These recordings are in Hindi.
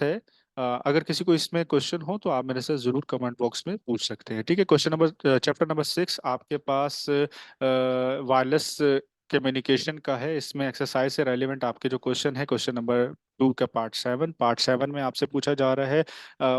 है। अगर किसी को इसमें क्वेश्चन हो तो आप मेरे से जरूर कमेंट बॉक्स में पूछ सकते हैं। ठीक है, क्वेश्चन नंबर चैप्टर नंबर 6 आपके पास वायरलेस कम्युनिकेशन का है। इसमें एक्सरसाइज से रेलिवेंट आपके जो क्वेश्चन है, क्वेश्चन नंबर 2 का पार्ट 7 में आपसे पूछा जा रहा है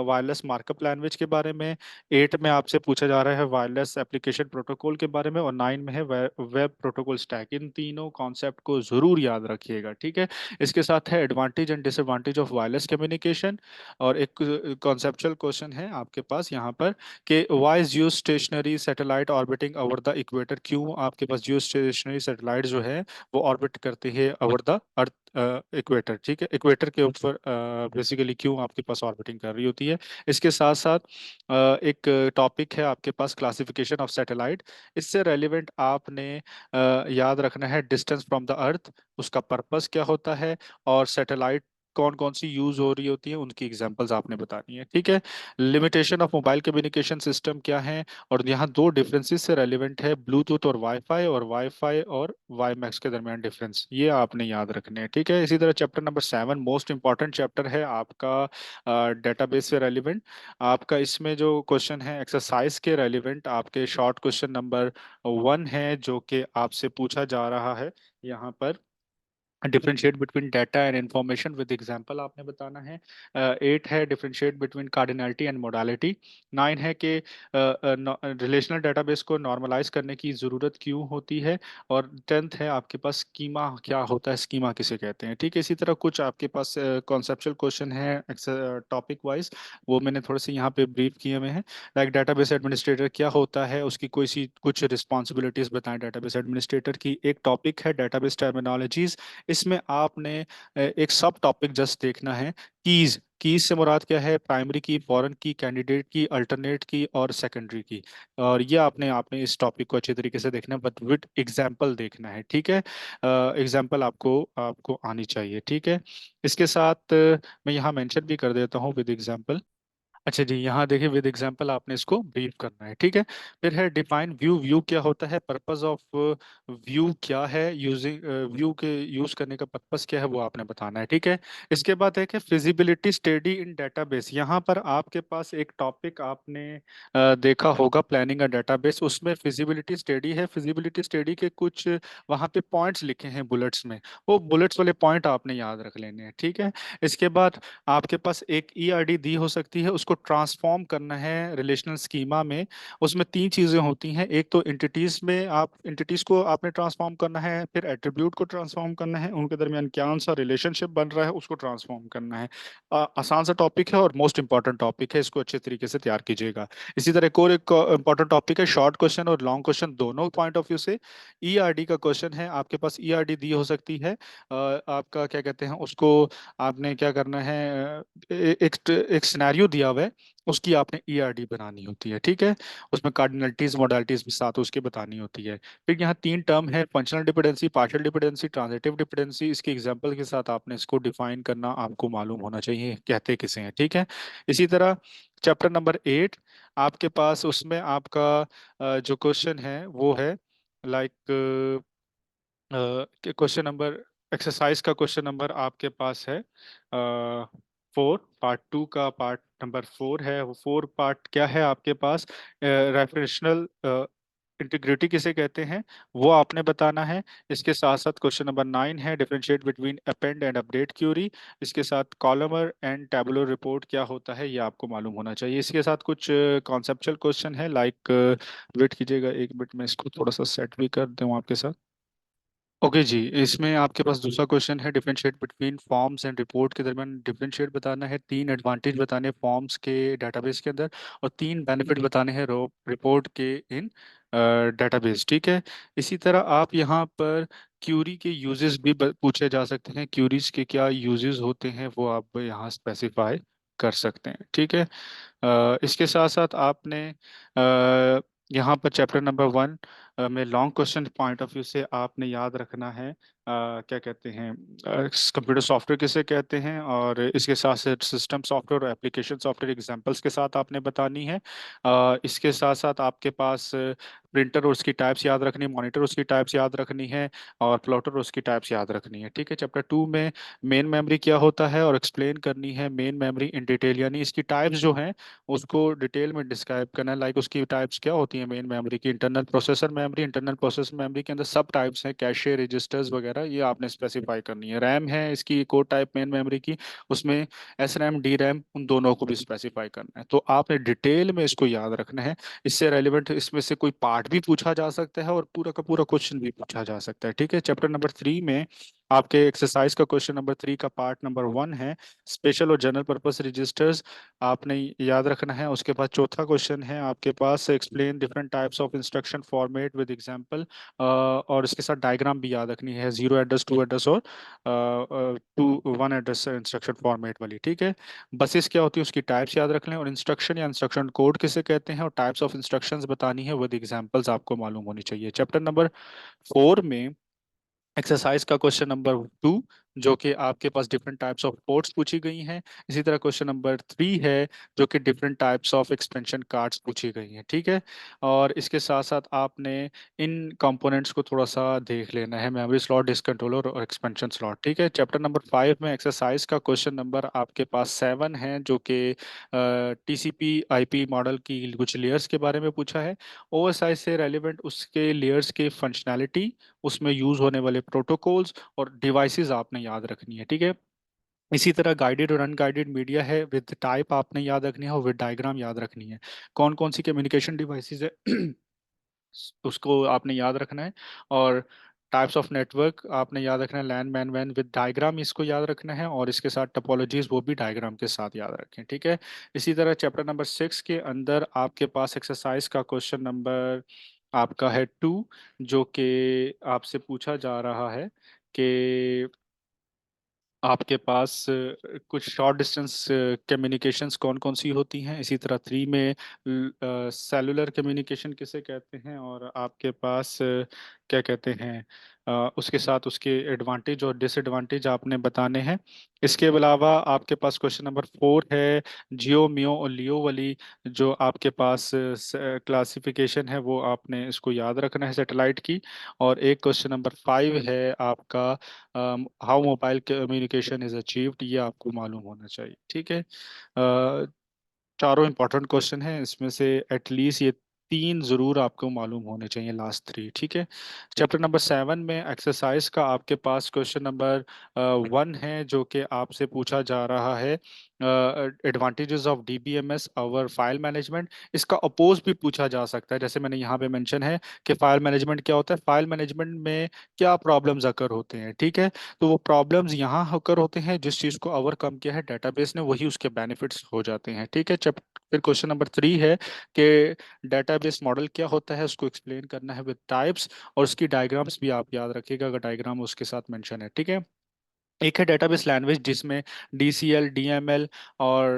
वायरलेस मार्कअप लैंग्वेज के बारे में। 8 में आपसे पूछा जा रहा है वायरलेस एप्लीकेशन प्रोटोकॉल के बारे में, और 9 में है वेब प्रोटोकॉल स्टैक। इन तीनों कॉन्सेप्ट को जरूर याद रखिएगा। ठीक है, इसके साथ है advantage and disadvantage of wireless communication. और एक कॉन्सेप्चुअल क्वेश्चन है आपके पास यहाँ पर कि why is use stationery satellite orbiting over the equator. क्यों आपके पास जियो स्टेशनरी सैटेलाइट जो है वो ऑर्बिट करती है ओवर द अर्थ इक्वेटर। ठीक है, इक्वेटर के ऊपर बेसिकली क्यों आपके पास ऑर्बिटिंग कर रही होती है। इसके साथ साथ एक टॉपिक है आपके पास क्लासिफिकेशन ऑफ सैटेलाइट। इससे रेलिवेंट आपने याद रखना है डिस्टेंस फ्रॉम द अर्थ, उसका पर्पस क्या होता है, और सैटेलाइट कौन कौन सी यूज हो रही होती है उनकी एग्जांपल्स आपने बतानी है। ठीक है, limitation of mobile communication system क्या है, और यहाँ दो डिफरेंसेस से रेलिवेंट है, ब्लूटूथ और वाईफाई और वाई मैक्स के दरमियान डिफरेंस, ये आपने याद रखने हैं। ठीक है, इसी तरह chapter number 7 most important chapter है आपका डेटाबेस से रेलिवेंट। आपका इसमें जो क्वेश्चन है एक्सरसाइज के रेलिवेंट आपके शॉर्ट क्वेश्चन नंबर 1 है जो कि आपसे पूछा जा रहा है यहाँ पर। Differentiate between data and information with example आपने बताना है। 8 है differentiate between cardinality and modality. 9 है कि रिलेशनल डेटाबेस को नॉर्मलाइज करने की ज़रूरत क्यों होती है। और 10th है आपके पास स्कीमा क्या होता है, स्कीमा किसे कहते हैं। ठीक है, इसी तरह कुछ आपके पास कॉन्सेप्चुअल क्वेश्चन है टॉपिक वाइज, वो मैंने थोड़े से यहाँ पे ब्रीफ किए हुए हैं। लाइक डेटाबेस एडमिनिस्ट्रेटर क्या होता है, उसकी कोई सी कुछ रिस्पॉन्सिबिलिटीज बताएं डेटाबेस एडमिनिस्ट्रेटर की। एक टॉपिक है डेटाबेस टर्मिनोलॉजीज, इसमें आपने एक सब टॉपिक जस्ट देखना है। कीज, कीज से मुराद क्या है, प्राइमरी की, फॉरेन की, कैंडिडेट की, अल्टरनेट की और सेकेंडरी की। और ये आपने आपने इस टॉपिक को अच्छे तरीके से देखना है, बट विद एग्जाम्पल देखना है। ठीक है, एग्जाम्पल आपको आपको आनी चाहिए। ठीक है, इसके साथ मैं यहाँ मेंशन भी कर देता हूँ विद एग्जाम्पल। अच्छा जी, यहाँ देखिए विद एग्जांपल आपने इसको ब्रीफ करना है। ठीक है, फिर है डिफाइन व्यू, व्यू क्या होता है, पर्पस ऑफ व्यू क्या है, यूजिंग व्यू के यूज करने का पर्पस क्या है वो आपने बताना है। ठीक है, इसके बाद है कि फिजिबिलिटी स्टडी इन डेटाबेस। यहाँ पर आपके पास एक टॉपिक आपने देखा होगा प्लानिंग अ डेटाबेस, उसमें फिजिबिलिटी स्टडी है। फिजिबिलिटी स्टडी के कुछ वहाँ पे पॉइंट्स लिखे हैं बुलेट्स में, वो बुलेट्स वाले पॉइंट आपने याद रख लेने हैं। ठीक है, इसके बाद आपके पास एक ईआरडी दी हो सकती है, उसको ट्रांसफॉर्म करना है रिलेशनल स्कीमा में। उसमें तीन चीजें होती हैं, एक तो एंटिटीज में आप एंटिटीज को आपने ट्रांसफॉर्म करना है, फिर एट्रीब्यूट को ट्रांसफॉर्म करना है, उनके दरमियान क्या सा रिलेशनशिप बन रहा है उसको ट्रांसफॉर्म करना है। आसान सा टॉपिक है और मोस्ट इंपॉर्टेंट टॉपिक है, इसको अच्छे तरीके से तैयार कीजिएगा। इसी तरह एक इंपॉर्टेंट टॉपिक है शॉर्ट क्वेश्चन और लॉन्ग क्वेश्चन दोनों पॉइंट ऑफ व्यू से। ईआरडी का क्वेश्चन है, आपके पास ईआरडी दी हो सकती है, आपका क्या कहते हैं उसको, आपने क्या करना है, एक सिनेरियो दिया हुआ है, उसकी आपने ईआरडी बनानी होती है। ठीक है, उसमें कार्डिनलिटीज मोडालिटीज भी साथ उसके बतानी होती है। फिर यहाँ तीन टर्म है, functional dependency, partial dependency, transitive dependency. इसके एग्जांपल के साथ आपने इसको डिफाइन करना आपको मालूम होना चाहिए कहते किसे हैं। ठीक है, इसी तरह चैप्टर नंबर 8 आपके पास, उसमें आपका जो क्वेश्चन है वो है लाइक क्वेश्चन नंबर, एक्सरसाइज का क्वेश्चन नंबर आपके पास है 4, पार्ट 2 का पार्ट नंबर 4 है। वो 4 पार्ट क्या है आपके पास, रेफरेंशियल इंटीग्रिटी किसे कहते हैं वो आपने बताना है। इसके साथ साथ क्वेश्चन नंबर 9 है differentiate between append and update query. इसके साथ कॉलमर एंड टैबुलर रिपोर्ट क्या होता है ये आपको मालूम होना चाहिए। इसके साथ कुछ कॉन्सेप्चुअल क्वेश्चन है लाइक, वेट कीजिएगा एक मिनट में इसको थोड़ा सा सेट भी कर दूं आपके साथ। ओके जी, इसमें आपके पास दूसरा क्वेश्चन है differentiate between forms and report के दरमियान डिफरेंशिएट बताना है, तीन एडवांटेज बताने फॉर्म्स के डेटाबेस के अंदर, और तीन बेनिफिट बताने हैं रिपोर्ट के इन डेटाबेस। ठीक है, इसी तरह आप यहाँ पर क्यूरी के यूजेस भी पूछे जा सकते हैं, क्यूरीज के क्या यूजेस होते हैं वो आप यहाँ स्पेसिफाई कर सकते हैं। ठीक है, इसके साथ साथ आपने यहाँ पर चैप्टर नंबर 1 में long question point of view से आपने याद रखना है क्या कहते हैं कंप्यूटर सॉफ्टवेयर किसे कहते हैं, और इसके साथ साथ सिस्टम सॉफ्टवेयर और एप्लीकेशन सॉफ्टवेयर एग्जांपल्स के साथ आपने बतानी है। इसके साथ साथ आपके पास प्रिंटर और उसकी टाइप्स याद रखनी है, मॉनिटर उसकी टाइप्स याद रखनी है, और प्लॉटर और उसकी टाइप्स याद रखनी है। ठीक है, चैप्टर 2 में मेन मेमोरी क्या होता है और एक्सप्लेन करनी है मेन मेमोरी इन डिटेल, यानी इसकी टाइप्स जो हैं उसको डिटेल में डिस्क्राइब करना है। लाइक उसकी टाइप्स क्या होती हैं मेन मेमोरी की, internal processor memory, internal processor memory के अंदर सब टाइप्स हैं, कैशे, रजिस्टर्स वगैरह, ये आपने स्पेसिफाई करनी है। रैम है इसकी एक और टाइप मेन मेमोरी की, उसमें एस रैम डी रैम उन दोनों को भी स्पेसिफाई करना है। तो आपने डिटेल में इसको याद रखना है। इससे रेलिवेंट इसमें से कोई पार्ट भी पूछा जा सकता है और पूरा का पूरा क्वेश्चन भी पूछा जा सकता है। ठीक है, चैप्टर नंबर 3 में आपके एक्सरसाइज का क्वेश्चन नंबर 3 का पार्ट नंबर 1 है स्पेशल और जनरल पर्पस रजिस्टर्स, आपने याद रखना है। उसके बाद चौथा क्वेश्चन है आपके पास explain different types of instruction format with example, और इसके साथ डायग्राम भी याद रखनी है, जीरो एड्रेस, टू एड्रेस और two one address instruction format वाली। ठीक है, बसेस क्या होती है उसकी टाइप्स याद रख लें, और इंस्ट्रक्शन या इंस्ट्रक्शन कोड किसे कहते हैं और टाइप्स ऑफ इंस्ट्रक्शंस बतानी है विद एग्जांपल्स आपको मालूम होनी चाहिए। चैप्टर नंबर 4 में एक्सरसाइज का क्वेश्चन नंबर 2, जो कि आपके पास डिफरेंट टाइप्स ऑफ पोर्ट्स पूछी गई हैं। इसी तरह क्वेश्चन नंबर 3 है जो कि different types of expansion cards पूछी गई हैं। ठीक है, और इसके साथ साथ आपने इन कंपोनेंट्स को थोड़ा सा देख लेना है, मेमोरी स्लॉट, डिस्क कंट्रोलर और एक्सपेंशन स्लॉट। ठीक है, चैप्टर नंबर 5 में एक्सरसाइज का क्वेश्चन नंबर आपके पास 7 है, जो कि टीसीपी आईपी मॉडल की कुछ लेयर्स के बारे में पूछा है। ओएसआई से रेलिवेंट उसके लेयर्स के फंक्शनैलिटी, उसमें यूज होने वाले प्रोटोकॉल्स और डिवाइसेस आपने याद रखनी है। ठीक है, इसी तरह गाइडेड और अनगाइडेड मीडिया है, विद टाइप आपने याद रखनी है और विद डायग्राम याद रखनी है। कौन कौन सी कम्युनिकेशन डिवाइसेस है उसको आपने याद रखना है, और टाइप्स ऑफ नेटवर्क आपने याद रखना है, लैन मैन वैन विद डायग्राम इसको याद रखना है, और इसके साथ टपोलॉजीज वो भी डायग्राम के साथ याद रखें। ठीक है, इसी तरह चैप्टर नंबर 6 के अंदर आपके पास एक्सरसाइज का क्वेश्चन नंबर आपका है 2, जो कि आपसे पूछा जा रहा है कि आपके पास कुछ शॉर्ट डिस्टेंस कम्युनिकेशंस कौन कौन सी होती हैं। इसी तरह 3 में सेलुलर कम्युनिकेशन किसे कहते हैं, और आपके पास क्या कहते हैं उसके साथ उसके एडवांटेज और डिसएडवांटेज आपने बताने हैं। इसके अलावा आपके पास क्वेश्चन नंबर 4 है जियो मियो और लियो वाली, जो आपके पास क्लासिफिकेशन है वो आपने इसको याद रखना है सैटेलाइट की। और एक क्वेश्चन नंबर 5 है आपका how mobile communication is achieved, ये आपको मालूम होना चाहिए। ठीक है, चारों इंपॉर्टेंट क्वेश्चन हैं, इसमें से एटलीस्ट ये 3 जरूर आपको मालूम होने चाहिए, लास्ट 3। ठीक है, चैप्टर नंबर 7 में एक्सरसाइज का आपके पास क्वेश्चन नंबर 1 है, जो कि आपसे पूछा जा रहा है advantages of DBMS over file management. इसका अपोज भी पूछा जा सकता है, जैसे मैंने यहाँ पे मेंशन है कि फाइल मैनेजमेंट क्या होता है, फाइल मैनेजमेंट में क्या प्रॉब्लम्स अकर होते हैं। ठीक है, तो वो प्रॉब्लम्स यहाँ होकर होते हैं जिस चीज़ को ओवरकम किया है डेटाबेस ने, वही उसके बेनिफिट्स हो जाते हैं। ठीक है, फिर क्वेश्चन नंबर 3 है कि डेटाबेस मॉडल क्या होता है, उसको एक्सप्लेन करना है विद टाइप्स, और उसकी डायग्राम्स भी आप याद रखिएगा अगर डायग्राम उसके साथ मेंशन है। ठीक है, एक है डेटाबेस लैंग्वेज जिसमें डीसीएल डीएमएल और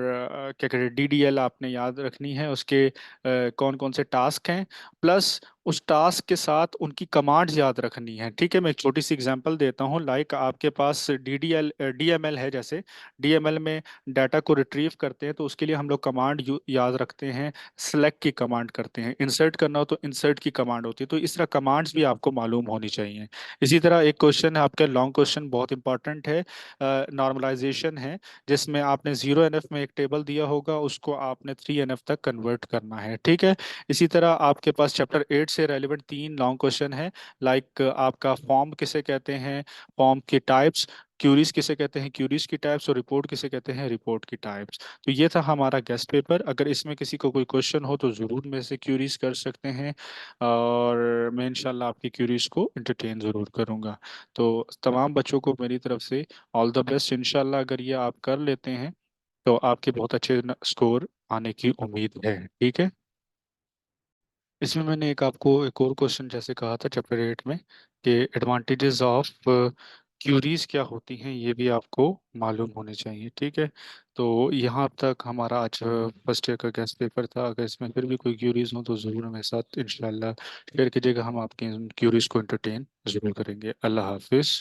क्या कहते हैं डीडीएल आपने याद रखनी है, उसके कौन कौन से टास्क हैं, प्लस उस टास्क के साथ उनकी कमांड्स याद रखनी है। ठीक है, मैं एक छोटी सी एग्जांपल देता हूँ। लाइक आपके पास डीडीएल डीएमएल है, जैसे डीएमएल में डाटा को रिट्रीव करते हैं तो उसके लिए हम लोग कमांड याद रखते हैं, सेलेक्ट की कमांड करते हैं, इंसर्ट करना हो तो इंसर्ट की कमांड होती है, तो इस तरह कमांड्स भी आपको मालूम होनी चाहिए। इसी तरह एक क्वेश्चन है आपका लॉन्ग क्वेश्चन, बहुत इंपॉर्टेंट है, नॉर्मलाइजेशन है, जिसमें आपने 0NF में एक टेबल दिया होगा, उसको आपने 3NF तक कन्वर्ट करना है। ठीक है, इसी तरह आपके पास चैप्टर 8 से रेलिवेंट 3 लॉन्ग क्वेश्चन है। लाइक आपका फॉर्म किसे कहते हैं, फॉर्म की टाइप्स, क्यूरीज किसे कहते हैं, क्यूरीज की टाइप्स, और रिपोर्ट किसे कहते हैं, रिपोर्ट की टाइप्स। तो ये था हमारा गेस्ट पेपर। अगर इसमें किसी को कोई क्वेश्चन हो तो ज़रूर मेरे से क्यूरीज कर सकते हैं, और मैं इंशाल्लाह आपकी क्यूरीज को एंटरटेन ज़रूर करूँगा। तो तमाम बच्चों को मेरी तरफ से ऑल द बेस्ट। इंशाल्लाह अगर ये आप कर लेते हैं तो आपके बहुत अच्छे स्कोर आने की उम्मीद है। ठीक है, इसमें मैंने एक आपको एक और क्वेश्चन जैसे कहा था चैप्टर 8 में कि एडवांटेजेस ऑफ क्यूरीज क्या होती हैं ये भी आपको मालूम होने चाहिए। ठीक है, तो यहाँ तक हमारा आज फर्स्ट ईयर का गेस्ट पेपर था। अगर इसमें फिर भी कोई क्यूरीज हो तो ज़रूर हमारे साथ इंशाल्लाह शेयर कीजिएगा, हम आपकी क्यूरीज को एंटरटेन जरूर करेंगे। अल्लाह हाफिज़।